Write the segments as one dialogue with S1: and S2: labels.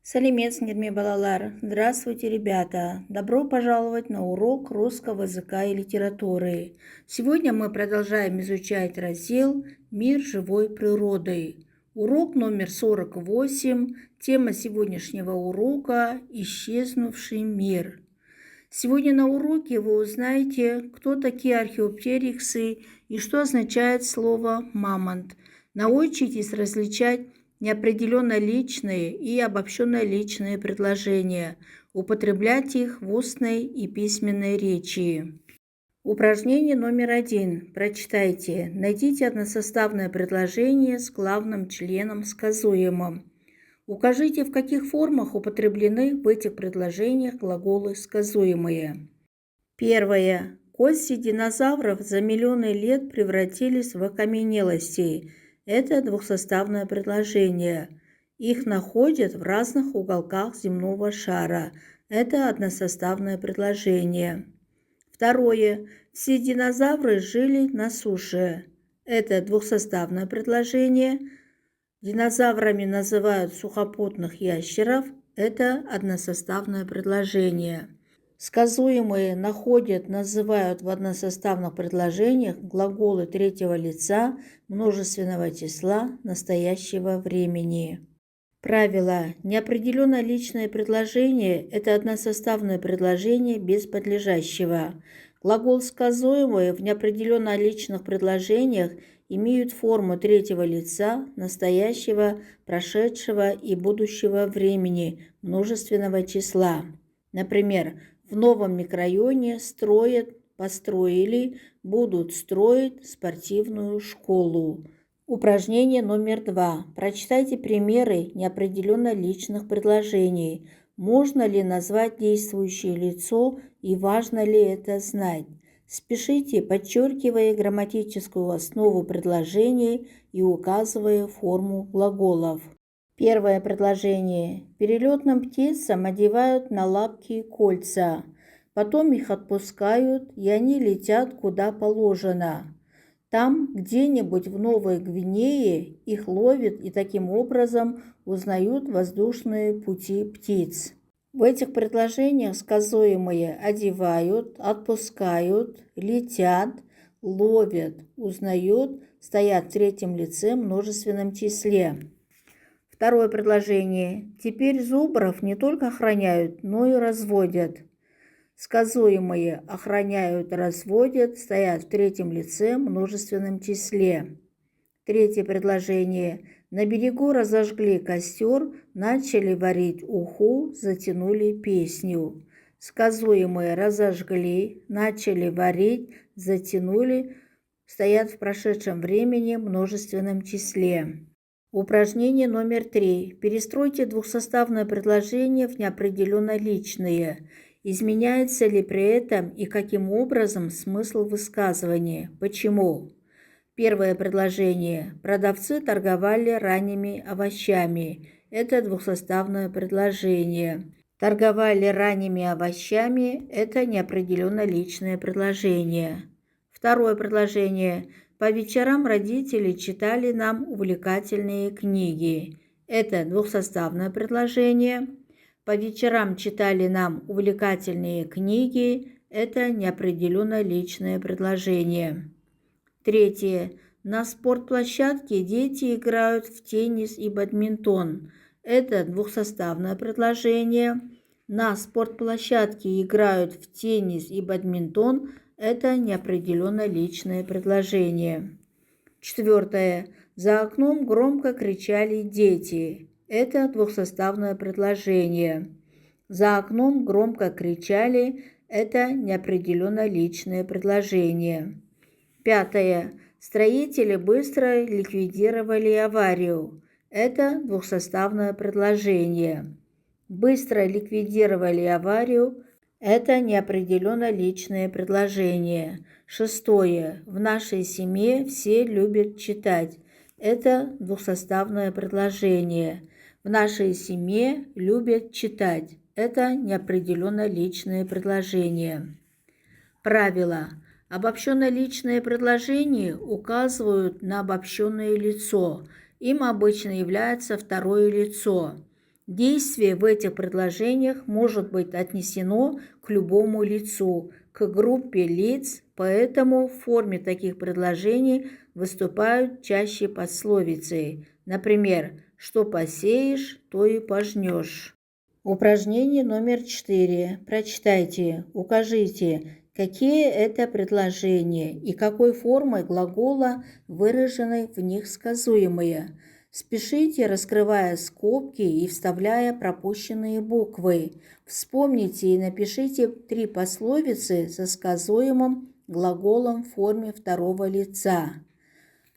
S1: Салимец балалар. Здравствуйте, ребята! Добро пожаловать на урок русского языка и литературы. Сегодня мы продолжаем изучать раздел «Мир живой природы». Урок номер 48. Тема сегодняшнего урока «Исчезнувший мир». Сегодня на уроке вы узнаете, кто такие археоптериксы и что означает слово «мамонт». Научитесь различать неопределенно личные и обобщенно личные предложения, употреблять их в устной и письменной речи. Упражнение номер 1. Прочитайте. Найдите односоставное предложение с главным членом сказуемым. Укажите, в каких формах употреблены в этих предложениях глаголы сказуемые. Первое. Кости динозавров за миллионы лет превратились в окаменелости. Это двухсоставное предложение. Их находят в разных уголках земного шара. Это односоставное предложение. Второе. Все динозавры жили на суше. Это двухсоставное предложение. Динозаврами называют сухопутных ящеров. Это односоставное предложение. Сказуемые находят, называют в односоставных предложениях глаголы третьего лица множественного числа настоящего времени. Правило. Неопределенно личное предложение – это односоставное предложение без подлежащего. Глагол сказуемые в неопределенно личных предложениях имеют форму третьего лица, настоящего, прошедшего и будущего времени множественного числа. Например, в новом микрорайоне строят, построили, будут строить спортивную школу. Упражнение номер 2. Прочитайте примеры неопределенно личных предложений. Можно ли назвать действующее лицо и важно ли это знать? Спешите, подчеркивая грамматическую основу предложений и указывая форму глаголов. Первое предложение. Перелетным птицам одевают на лапки кольца. Потом их отпускают, и они летят куда положено. Там, где-нибудь в Новой Гвинее, их ловят и таким образом узнают воздушные пути птиц. В этих предложениях сказуемые одевают, отпускают, летят, ловят, узнают, стоят в третьем лице множественном числе. Второе предложение. Теперь зубров не только охраняют, но и разводят. Сказуемые охраняют, разводят, стоят в третьем лице множественном числе. Третье предложение. На берегу разожгли костер, начали варить уху, затянули песню. Сказуемые разожгли, начали варить, затянули, стоят в прошедшем времени множественном числе. Упражнение номер 3. Перестройте двухсоставное предложение в неопределенно личные. Изменяется ли при этом и каким образом смысл высказывания? Почему? Первое предложение. Продавцы торговали ранними овощами. Это двухсоставное предложение. Торговали ранними овощами – это неопределенно личное предложение. Второе предложение. По вечерам родители читали нам увлекательные книги. Это двухсоставное предложение. По вечерам читали нам увлекательные книги. Это неопределенно личное предложение. Третье. На спортплощадке дети играют в теннис и бадминтон. Это двухсоставное предложение. На спортплощадке играют в теннис и бадминтон. Это неопределенно личное предложение. Четвертое. За окном громко кричали дети. Это двухсоставное предложение. За окном громко кричали. Это неопределенно личное предложение. Пятое. Строители быстро ликвидировали аварию. Это двухсоставное предложение. Быстро ликвидировали аварию. Это неопределенно личное предложение. Шестое. В нашей семье все любят читать. Это двухсоставное предложение. В нашей семье любят читать. Это неопределенно личное предложение. Правило. Обобщенно личные предложения указывают на обобщенное лицо. Им обычно является второе лицо. Действие в этих предложениях может быть отнесено к любому лицу, к группе лиц, поэтому в форме таких предложений выступают чаще пословицы. Например, что посеешь, то и пожнешь. Упражнение номер 4. Прочитайте, укажите, какие это предложения и какой формой глагола выражены в них сказуемые. Спешите, раскрывая скобки и вставляя пропущенные буквы. Вспомните и напишите 3 пословицы со сказуемым глаголом в форме второго лица.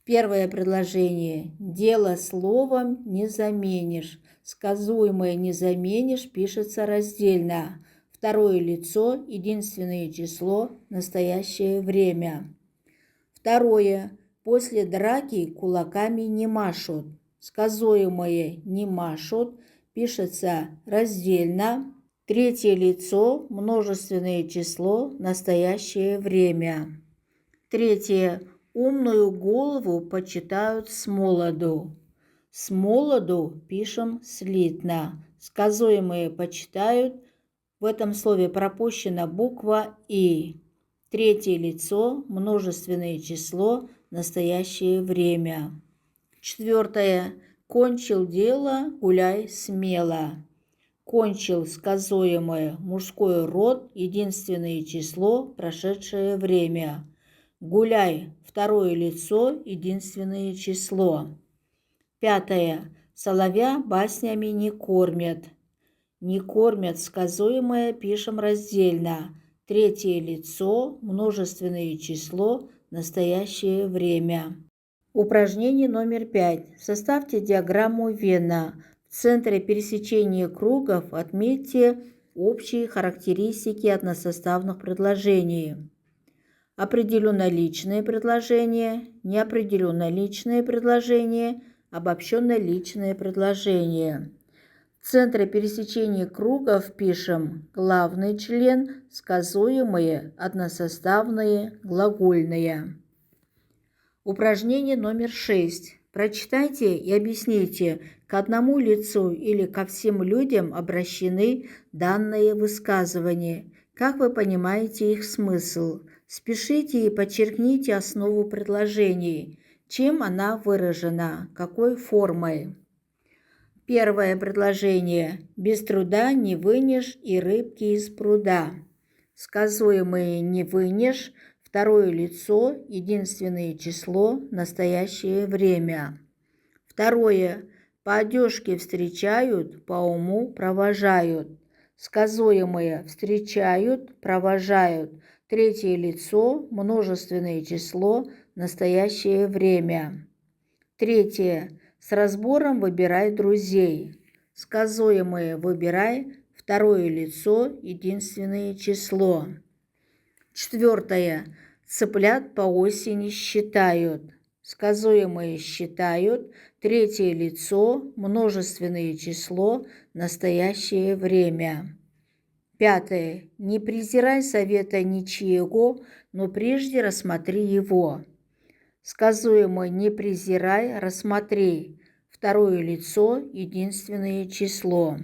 S1: Первое предложение. Дело словом не заменишь. Сказуемое не заменишь пишется раздельно. Второе лицо, единственное число, настоящее время. Второе. После драки кулаками не машут. Сказуемое не машут пишется раздельно. Третье лицо, множественное число, настоящее время. Третье. Умную голову почитают с молоду. С молоду пишем слитно. Сказуемые почитают. В этом слове пропущена буква «и». Третье лицо, множественное число, настоящее время. Четвертое. Кончил дело, гуляй смело. Кончил сказуемое, мужской род, единственное число, прошедшее время. Гуляй, второе лицо, единственное число. Пятое. Соловья баснями не кормят. Не кормят сказуемое пишем раздельно. Третье лицо, множественное число, настоящее время. Упражнение номер 5. Составьте диаграмму Вена. В центре пересечения кругов отметьте общие характеристики односоставных предложений. Определенно-личное предложение, неопределенно-личное предложение, обобщенно-личное предложение. В центре пересечения кругов пишем главный член, сказуемые, односоставные, глагольные. Упражнение номер 6. Прочитайте и объясните, к одному лицу или ко всем людям обращены данные высказывания. Как вы понимаете их смысл? Спешите и подчеркните основу предложений. Чем она выражена? Какой формой? Первое предложение. Без труда не вынешь и рыбки из пруда. Сказуемые не вынешь. Второе лицо, единственное число, настоящее время. Второе. По одежке встречают, по уму провожают. Сказуемое встречают, провожают. Третье лицо, множественное число, настоящее время. Третье. С разбором выбирай друзей. Сказуемое выбирай, второе лицо, единственное число. Четвертое. Цыплят по осени считают. Сказуемое считают, третье лицо, множественное число, настоящее время. Пятое. Не презирай совета ничьего, но прежде рассмотри его. Сказуемое не презирай, рассмотри. Второе лицо, единственное число.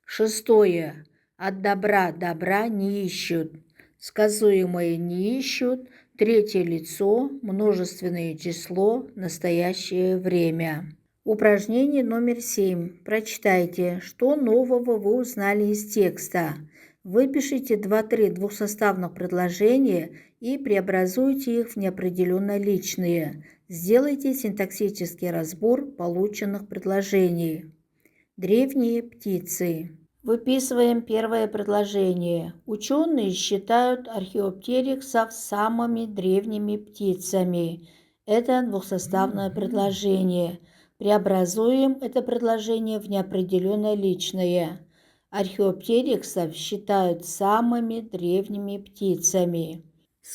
S1: Шестое. От добра добра не ищут. Сказуемое не ищут. Третье лицо, множественное число, настоящее время. Упражнение номер 7. Прочитайте, что нового вы узнали из текста. Выпишите 2-3 двухсоставных предложения и преобразуйте их в неопределенно личные. Сделайте синтаксический разбор полученных предложений. Древние птицы. Выписываем первое предложение. Ученые считают археоптериксов самыми древними птицами. Это двухсоставное предложение. Преобразуем это предложение в неопределенно личное. Археоптериксов считают самыми древними птицами.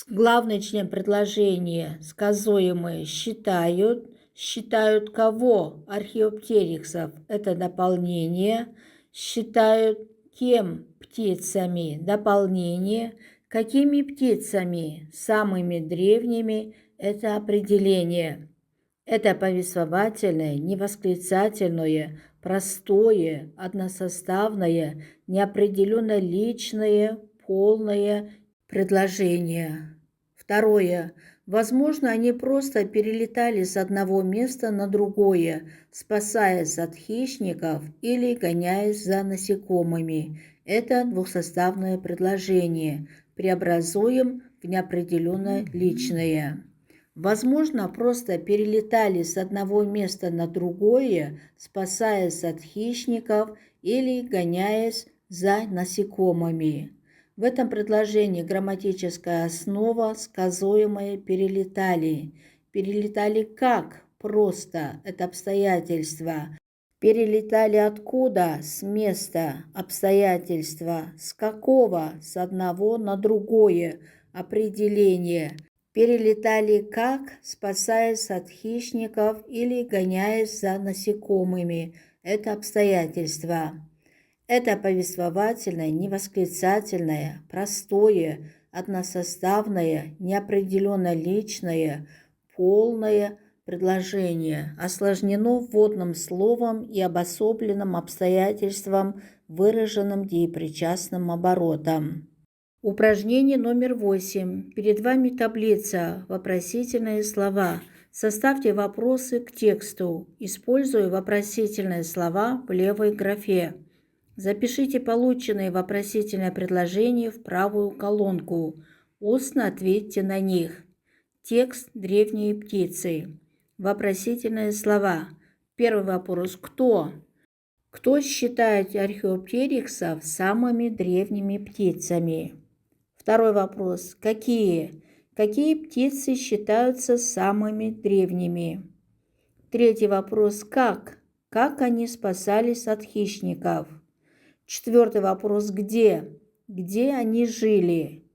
S1: Главный член предложения, сказуемые, считают. Считают кого? Археоптериксов. Это дополнение. Считают кем? Птицами. Дополнение. Какими птицами? Самыми древними. Это определение. Это повествовательное, невосклицательное, простое, односоставное, неопределенно личное, полное предложение. Второе. Возможно, они просто перелетали с одного места на другое, спасаясь от хищников или гоняясь за насекомыми. Это двухсоставное предложение. Преобразуем в неопределенно личное. Возможно, просто перелетали с одного места на другое, спасаясь от хищников или гоняясь за насекомыми. В этом предложении грамматическая основа сказуемое перелетали. Перелетали как? Просто. Это обстоятельства. Перелетали откуда? С места. Обстоятельства. С какого? С одного на другое. Определение. Перелетали как? Спасаясь от хищников или гоняясь за насекомыми. Это обстоятельства. Это повествовательное, невосклицательное, простое, односоставное, неопределенно личное, полное предложение, осложнено вводным словом и обособленным обстоятельством, выраженным деепричастным оборотом. Упражнение номер 8. Перед вами таблица «Вопросительные слова». Составьте вопросы к тексту, используя вопросительные слова в левой графе. Запишите полученные вопросительные предложения в правую колонку. Устно ответьте на них. Текст «Древние птицы». Вопросительные слова. Первый вопрос. Кто? Кто считает археоптериксов самыми древними птицами? Второй вопрос. Какие? Какие птицы считаются самыми древними? Третий вопрос. Как? Как они спасались от хищников? Четвертый вопрос. Где? Где они жили?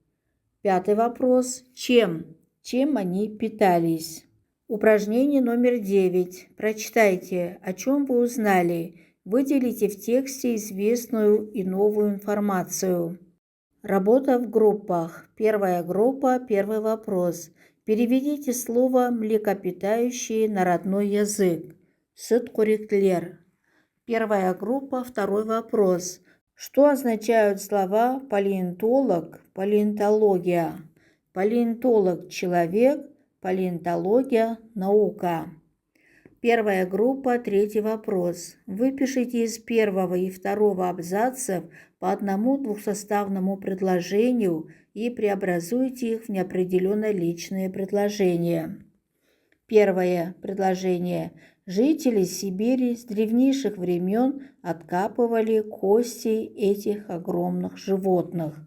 S1: Пятый вопрос. Чем? Чем они питались? Упражнение номер 9. Прочитайте, о чем вы узнали. Выделите в тексте известную и новую информацию. Работа в группах. Первая группа, первый вопрос. Переведите слово «млекопитающие» на родной язык. Südkorrektlер. Первая группа, второй вопрос. Что означают слова палеонтолог, палеонтология? Палеонтолог – человек, палеонтология – наука. Первая группа, третий вопрос. Выпишите из первого и второго абзацев по одному двухсоставному предложению и преобразуйте их в неопределенно личные предложения. Первое предложение. Жители Сибири с древнейших времен откапывали кости этих огромных животных.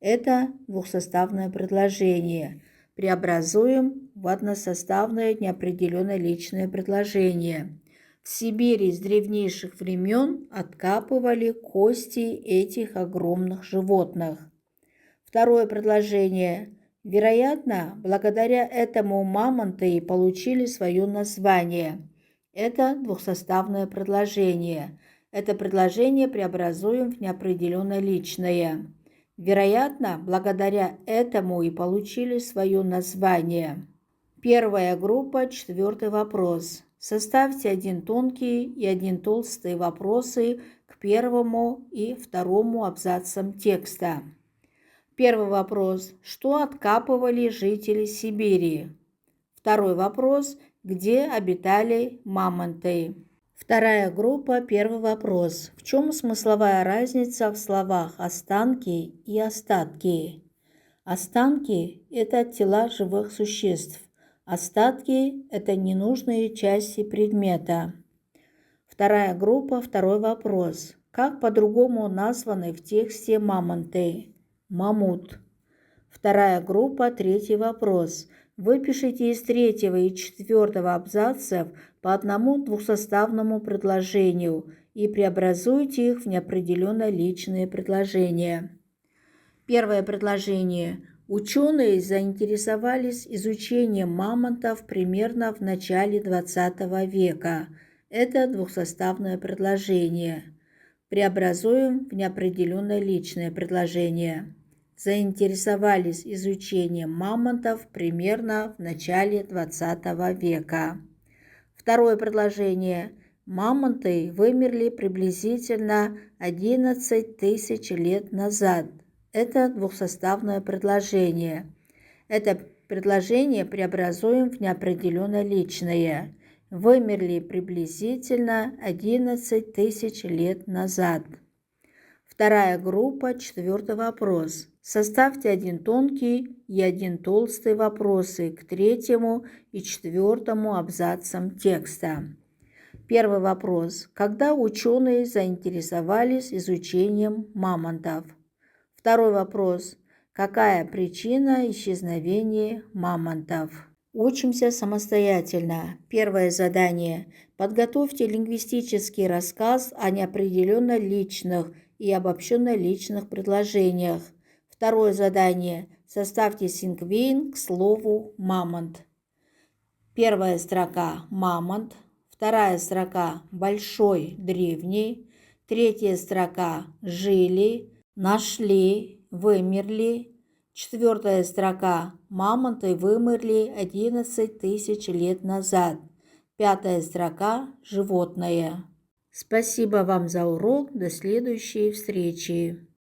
S1: Это двухсоставное предложение. Преобразуем в односоставное неопределенно личное предложение. В Сибири с древнейших времен откапывали кости этих огромных животных. Второе предложение. Вероятно, благодаря этому мамонты и получили свое название. Это двухсоставное предложение. Это предложение преобразуем в неопределенно личное. Вероятно, благодаря этому и получили свое название. Первая группа, четвертый вопрос. Составьте один тонкий и один толстый вопросы к первому и второму абзацам текста. Первый вопрос. Что откапывали жители Сибири? Второй вопрос. Где обитали мамонты? Вторая группа. Первый вопрос. В чем смысловая разница в словах «останки» и «остатки»? Останки – это тела живых существ. Остатки – это ненужные части предмета. Вторая группа. Второй вопрос. Как по-другому названы в тексте мамонты? Мамут. Вторая группа, третий вопрос. Выпишите из третьего и четвертого абзацев по одному двухсоставному предложению и преобразуйте их в неопределенно личные предложения. Первое предложение. Ученые заинтересовались изучением мамонтов примерно в начале XX века. Это двухсоставное предложение. Преобразуем в неопределенно личное предложение. Заинтересовались изучением мамонтов примерно в начале XX века. Второе предложение. Мамонты вымерли приблизительно 11 тысяч лет назад. Это двухсоставное предложение. Это предложение преобразуем в неопределенно личное. Вымерли приблизительно 11 тысяч лет назад. Вторая группа, четвертый вопрос. Составьте один тонкий и один толстый вопросы к третьему и четвертому абзацам текста. Первый вопрос. Когда ученые заинтересовались изучением мамонтов? Второй вопрос. Какая причина исчезновения мамонтов? Учимся самостоятельно. Первое задание. Подготовьте лингвистический рассказ о неопределенно личных и обобщенно личных предложениях. Второе задание. Составьте синквейн к слову «мамонт». Первая строка «мамонт», вторая строка «большой», «древний», третья строка «жили», «нашли», «вымерли», четвертая строка «мамонты вымерли 11 тысяч лет назад», пятая строка «животное». Спасибо вам за урок. До следующей встречи.